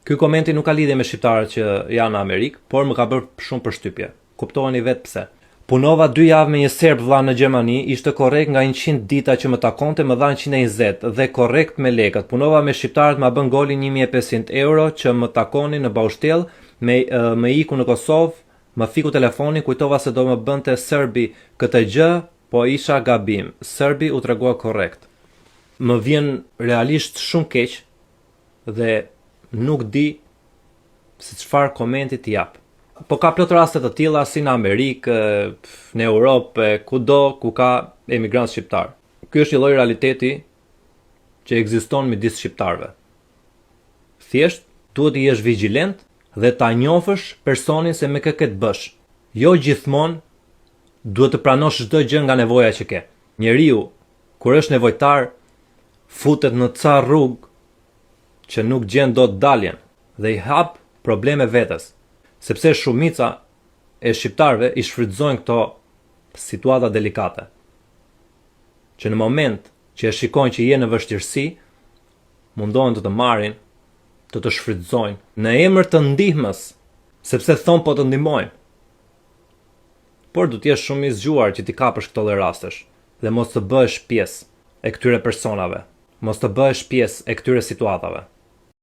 Ky komenti nuk ka lidhje me shqiptarët që janë në Amerikë, por më ka bërë shumë përshtypje. Kuptoheni vetë pse. Punova 2 javë me një serb vlla në Gjermani, ishte korrekt nga 100 dita që më takonte, më dha 120 dhe korrekt me lekët. Punova me shqiptarët, ma bën golin 1500 euro që më takonin në Baushtell, me iku në Kosovë, më fiku telefonin, kujtova se do më bënte serbi këtë gjë, po isha gabim. Serbi u tregua korrekt. Më vjen realisht shumë keq dhe nuk di se çfarë komenti t'i jap. Po ka plot raste të tilla si në Amerikë, në Europë, kudo ku ka emigrantë shqiptar. Ky është një lloj realiteti që ekziston midis shqiptarëve. Thjesht duhet të jesh vigjilent dhe ta njohësh personin se me kë ke të bësh. Jo gjithmonë duhet të pranosh çdo gjë nga nevoja që ke. Njeriu kur është nevojtar futet në ca rrugë që nuk gjen dot daljen dhe i hap probleme vetes, sepse shumica e shqiptarëve i shfrytëzojnë këto situata delikate. Që në moment që e shikojnë që je në vështirësi, mundohen të të marrin, të shfrytëzojnë në emër të ndihmës, sepse thon po të ndihmojnë. Por do të jesh shumë i zgjuar që ti kapësh këto lloj rastesh dhe mos të bëhesh pjesë e këtyre personave, mos të bëhesh pjesë e këtyre situatave.